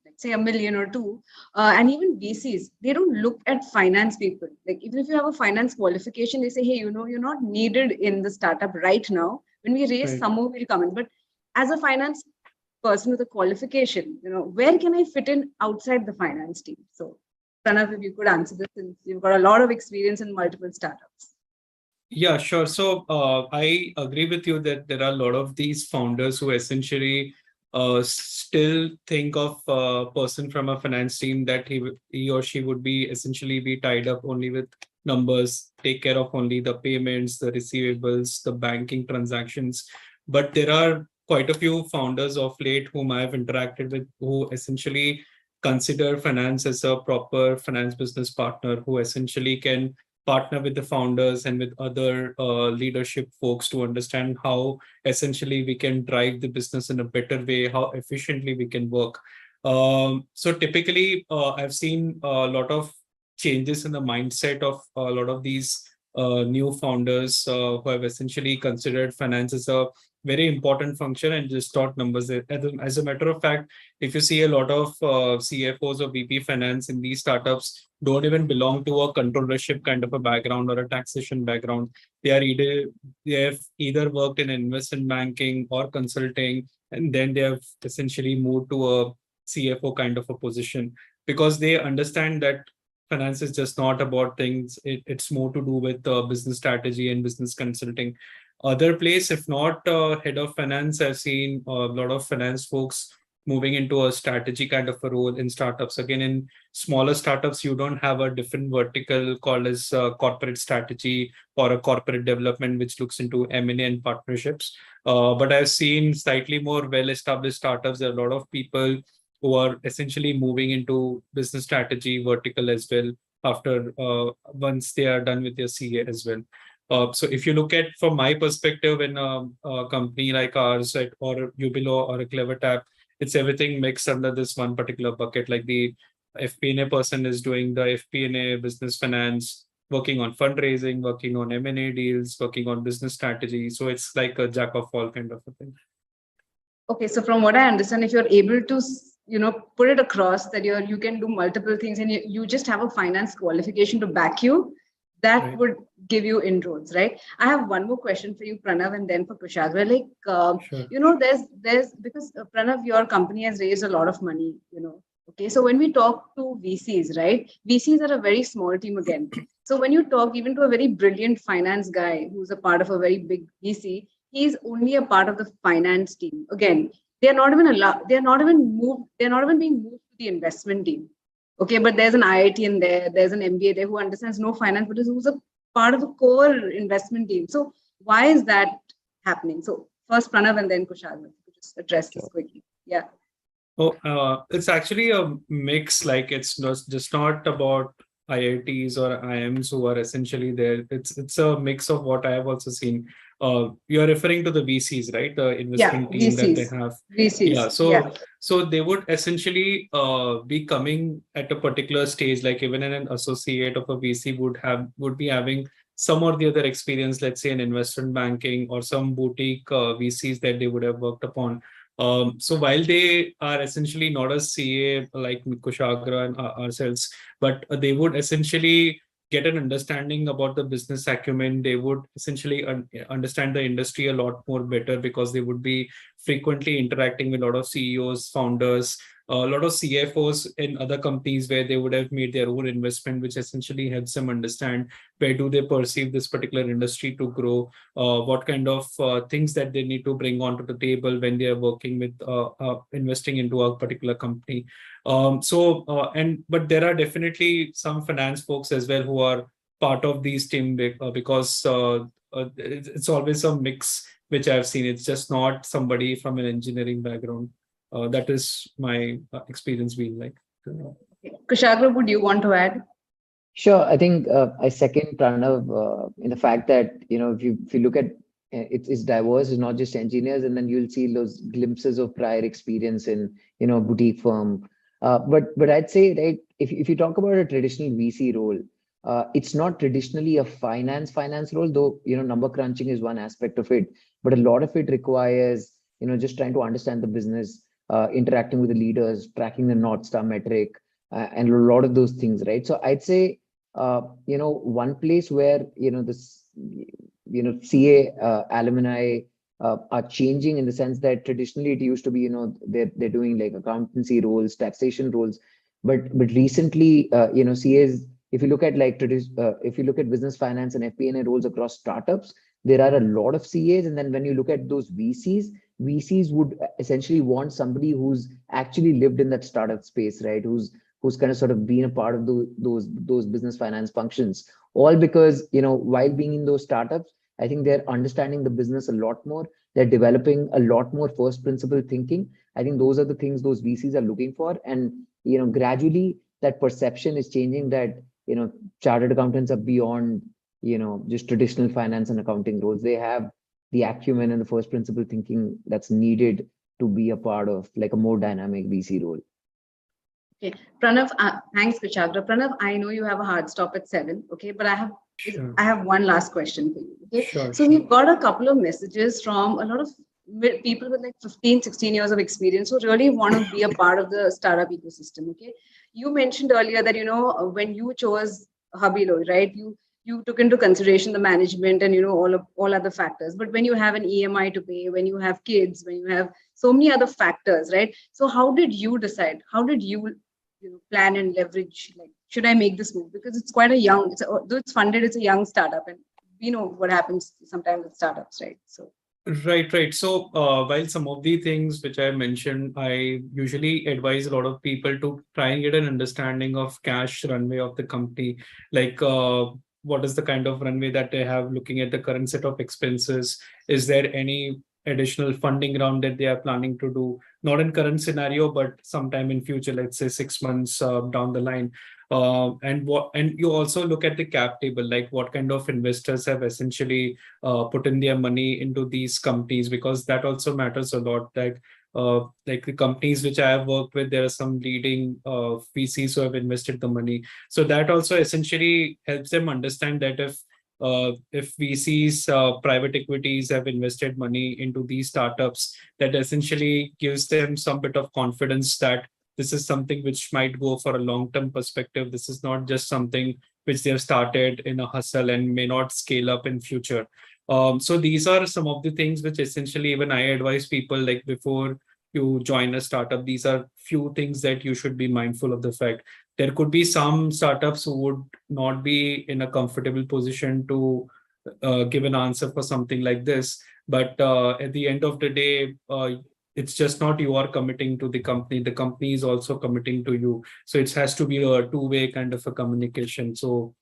let's say, $1 million or $2 million, and even VCs, they don't look at finance people. Like even if you have a finance qualification, they say, hey, you're not needed in the startup right now, When we raise Right. some more, we'll come in. But as a finance person with a qualification, where can I fit in outside the finance team? So Pranav, if you could answer this, since you've got a lot of experience in multiple startups. Yeah, sure. So I agree with you that there are a lot of these founders who essentially still think of a person from a finance team that he or she would be essentially be tied up only with numbers, take care of only the payments, the receivables, the banking transactions. But there are quite a few founders of late whom I have interacted with who essentially consider finance as a proper finance business partner, who essentially can partner with the founders and with other leadership folks to understand how essentially we can drive the business in a better way, how efficiently we can work. So typically, I've seen a lot of changes in the mindset of a lot of these new founders who have essentially considered finance as a very important function and just taught numbers. As a matter of fact, if you see a lot of CFOs or VP finance in these startups don't even belong to a controllership kind of a background or a taxation background. They have either worked in investment banking or consulting, and then they have essentially moved to a CFO kind of a position because they understand that finance is just not about things. It's more to do with business strategy and business consulting. Other place, if not head of finance, I've seen a lot of finance folks moving into a strategy kind of a role in startups. Again, in smaller startups, you don't have a different vertical called as corporate strategy or a corporate development, which looks into M&A and partnerships. But I've seen slightly more well-established startups. There are a lot of people who are essentially moving into business strategy vertical as well after once they are done with their CA as well. So if you look at from my perspective in a company like ours, right, or Hubilo or a CleverTap, it's everything mixed under this one particular bucket. Like the FP&A person is doing the FP&A, business finance, working on fundraising, working on M&A deals, working on business strategy. So it's like a jack of all kind of a thing. Okay, so from what I understand, if you're able to, put it across that you can do multiple things and you just have a finance qualification to back you, that Right. would give you inroads, right? I have one more question for you, Pranav, and then for Kushagr. Sure. There's because Pranav, your company has raised a lot of money, Okay, so when we talk to VCs, right? VCs are a very small team again. So when you talk even to a very brilliant finance guy who's a part of a very big VC, he's only a part of the finance team. Again, they're not even being moved to the investment team. Okay, but there's an IIT in there, there's an MBA there who understands no finance, but who's a part of the core investment team. So why is that happening? So first Pranav and then Kushagr, just address this quickly. Yeah. Oh, it's actually a mix. Like it's just not about IITs or IIMs who are essentially there. It's a mix of what I have also seen. You're referring to the VCs, right? The investment team that they have. VCs. Yeah. So they would essentially be coming at a particular stage. Like even an associate of a VC would be having some or the other experience. Let's say in investment banking or some boutique VCs that they would have worked upon. So while they are essentially not a CA like Kushagr and ourselves, but they would essentially get an understanding about the business acumen. They would essentially understand the industry a lot more better because they would be frequently interacting with a lot of CEOs, founders, a lot of CFOs in other companies where they would have made their own investment, which essentially helps them understand where do they perceive this particular industry to grow, what kind of things that they need to bring onto the table when they are working with investing into a particular company. But there are definitely some finance folks as well who are part of these team because it's always a mix, which I've seen. It's just not somebody from an engineering background. That is my experience being like. Kushagr, would you want to add? Sure. I think I second Pranav in the fact that, if you look at it's diverse, it's not just engineers, and then you'll see those glimpses of prior experience in, boutique firm. But I'd say, right, if you talk about a traditional VC role, it's not traditionally a finance role, though, number crunching is one aspect of it, but a lot of it requires, just trying to understand the business, interacting with the leaders, tracking the North Star metric, and a lot of those things, right? So I'd say, one place where, this, CA alumni are changing in the sense that traditionally it used to be, they're doing like accountancy roles, taxation roles, but recently, CAs, if you look at if you look at business finance and FP&A roles across startups, there are a lot of CAs. And then when you look at those VCs would essentially want somebody who's actually lived in that startup space, right? Who's kind of sort of been a part of those business finance functions, all because, while being in those startups, I think they're understanding the business a lot more. They're developing a lot more first principle thinking. I think those are the things those VCs are looking for. And, gradually that perception is changing that, chartered accountants are beyond, just traditional finance and accounting roles. They have the acumen and the first principle thinking that's needed to be a part of like a more dynamic VC role. Okay, Pranav, thanks, Kushagr. Pranav, I know you have a hard stop at 7, okay, but I have one last question for you. Okay, so we've got a couple of messages from a lot of people with like 15, 16 years of experience who really want to be a part of the startup ecosystem. Okay, you mentioned earlier that when you chose Hubilo, right? You took into consideration the management and all other factors. But when you have an EMI to pay, when you have kids, when you have so many other factors, right? So how did you decide? How did you plan and leverage, like, should I make this move? Because it's quite though it's funded, it's a young startup, and we know what happens sometimes with startups, right? So Right. So while some of the things which I mentioned, I usually advise a lot of people to try and get an understanding of cash runway of the company, like what is the kind of runway that they have, looking at the current set of expenses. Is there any additional funding round that they are planning to do, not in current scenario, but sometime in future, let's say 6 months down the line. And you also look at the cap table, like what kind of investors have essentially put in their money into these companies, because that also matters a lot. Like the companies which I have worked with, there are some leading VCs who have invested the money. So that also essentially helps them understand that if VCs, private equities have invested money into these startups, that essentially gives them some bit of confidence that this is something which might go for a long-term perspective. This is not just something which they have started in a hustle and may not scale up in future. So these are some of the things which essentially even I advise people, like before you join a startup, these are few things that you should be mindful of the fact. There could be some startups who would not be in a comfortable position to give an answer for something like this. But at the end of the day, it's just not you are committing to the company is also committing to you. So it has to be a two-way kind of a communication. So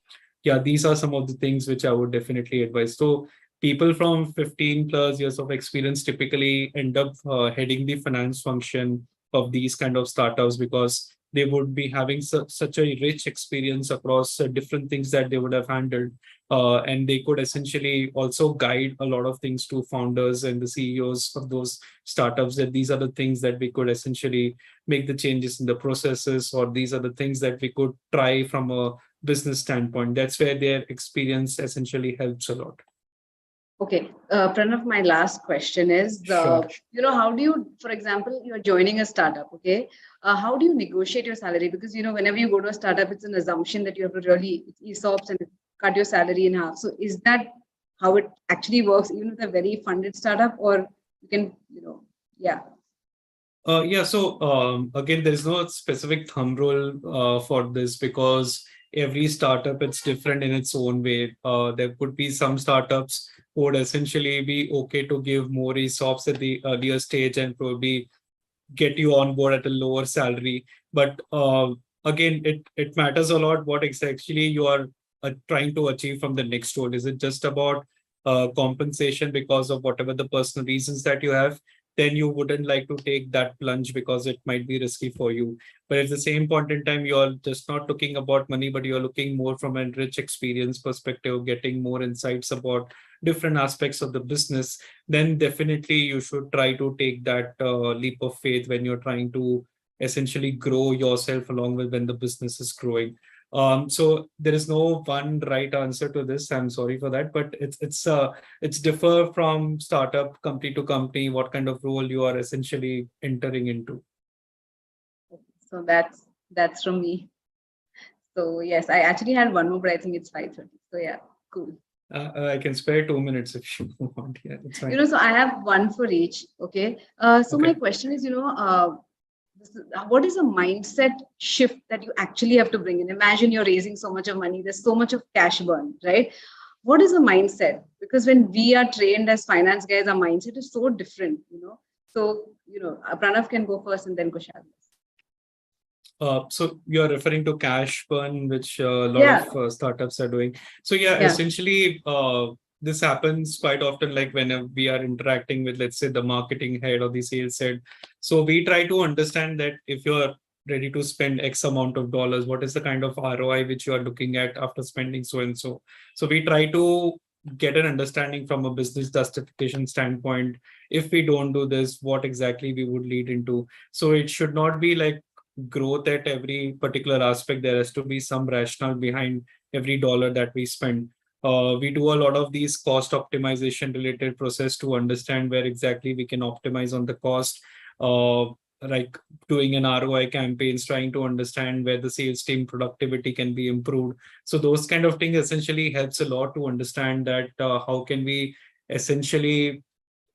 yeah, these are some of the things which I would definitely advise. So people from 15 plus years of experience typically end up heading the finance function of these kind of startups, because they would be having such a rich experience across different things that they would have handled. And they could essentially also guide a lot of things to founders and the CEOs of those startups, that these are the things that we could essentially make the changes in the processes, or these are the things that we could try from a business standpoint. That's where their experience essentially helps a lot. Okay, Pranav, my last question is, Sure. How do you, for example, you're joining a startup, okay? How do you negotiate your salary? Because, whenever you go to a startup, it's an assumption that you have to really ESOPs and cut your salary in half. So is that how it actually works, even with a very funded startup, or you can, yeah. So again, there's no specific thumb rule for this, because every startup, it's different in its own way. There could be some startups who would essentially be okay to give more ESOPs at the earlier stage and probably get you on board at a lower salary. But again, it matters a lot what exactly you are trying to achieve from the next role. Is it just about compensation because of whatever the personal reasons that you have? Then you wouldn't like to take that plunge because it might be risky for you. But at the same point in time, you're just not looking about money, but you're looking more from a rich experience perspective, getting more insights about different aspects of the business. Then definitely you should try to take that leap of faith when you're trying to essentially grow yourself along with when the business is growing. So there is no one right answer to this. I'm sorry for that, but it's differ from startup, company to company, what kind of role you are essentially entering into. So that's from me. So yes, I actually had one more, but I think it's 5:30. So yeah, cool. I can spare 2 minutes if you want. Yeah, it's fine. So I have one for each. Okay. So my question is, what is a mindset shift that you actually have to bring in? Imagine you're raising so much of money, there's so much of cash burn, right? What is a mindset? Because when we are trained as finance guys, our mindset is so different, So, Pranav can go first and then Kushagr. So you're referring to cash burn, which a lot of startups are doing. So essentially, this happens quite often, like whenever we are interacting with, let's say, the marketing head or the sales head. So we try to understand that if you're ready to spend X amount of dollars, what is the kind of ROI which you are looking at after spending so and so. So we try to get an understanding from a business justification standpoint. If we don't do this, what exactly we would lead into. So it should not be like growth at every particular aspect. There has to be some rationale behind every dollar that we spend. We do a lot of these cost optimization related process to understand where exactly we can optimize on the cost, like doing an ROI campaigns, trying to understand where the sales team productivity can be improved. So those kind of things essentially helps a lot to understand that how can we essentially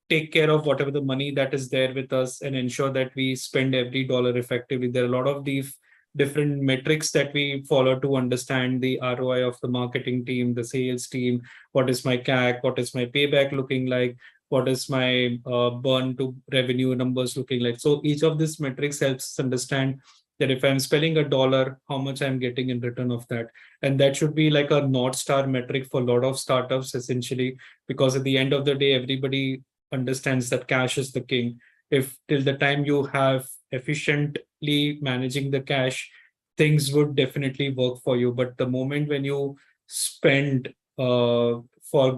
take care of whatever the money that is there with us and ensure that we spend every dollar effectively. There are a lot of these different metrics that we follow to understand the ROI of the marketing team, the sales team. What is my CAC? What is my payback looking like? What is my burn to revenue numbers looking like? So each of these metrics helps us understand that if I'm spending $1, how much I'm getting in return of that. And that should be like a North Star metric for a lot of startups, essentially, because at the end of the day, everybody understands that cash is the king. If till the time you have efficiently managing the cash, things would definitely work for you. But the moment when you spend for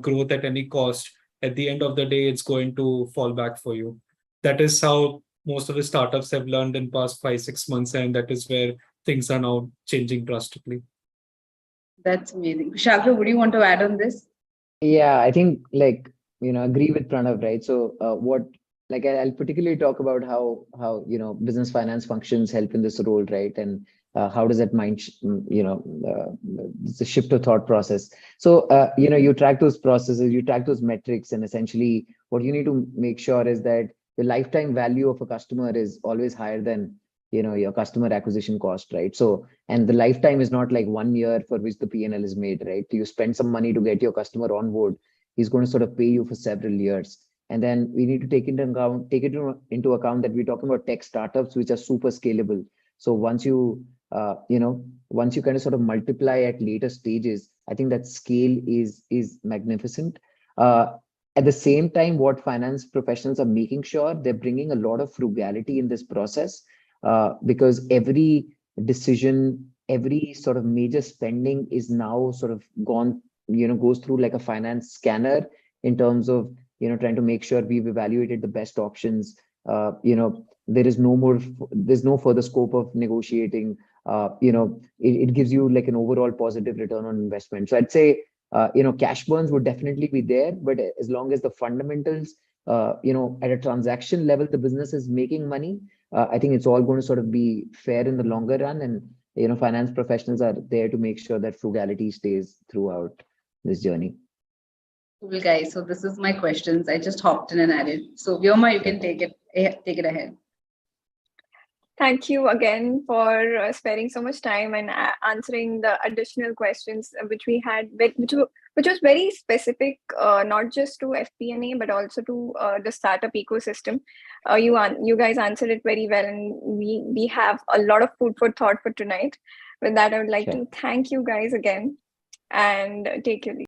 growth at any cost, at the end of the day, it's going to fall back for you. That is how most of the startups have learned in past 5-6 months, and that is where things are now changing drastically. That's amazing. Kushagr, would you want to add on this? Yeah, I think agree with Pranav, right? So I'll particularly talk about how business finance functions help in this role, right? And how does that it's a shift of thought process. So you track those processes, you track those metrics, and essentially what you need to make sure is that the lifetime value of a customer is always higher than your customer acquisition cost, right? So, and the lifetime is not like 1 year for which the P&L is made, right? You spend some money to get your customer on board, he's going to sort of pay you for several years. And then we need to take into account that we're talking about tech startups which are super scalable. So once you kind of sort of multiply at later stages, I think that scale is magnificent. At the same time, what finance professionals are making sure they're bringing a lot of frugality in this process. Because every decision, every sort of major spending is now sort of goes through like a finance scanner in terms of, trying to make sure we've evaluated the best options. There's no further scope of negotiating. It gives you like an overall positive return on investment. So I'd say, cash burns would definitely be there, but as long as the fundamentals, at a transaction level, the business is making money, I think it's all going to sort of be fair in the longer run. And, finance professionals are there to make sure that frugality stays throughout this journey. Cool, guys. So this is my questions. I just hopped in and added. So Vyoma, you can take it ahead. Thank you again for sparing so much time and answering the additional questions which we had, which was very specific, not just to FP&A, but also to the startup ecosystem. You guys answered it very well, and we have a lot of food for thought for tonight. With that, I would like to thank you guys again and take your leave.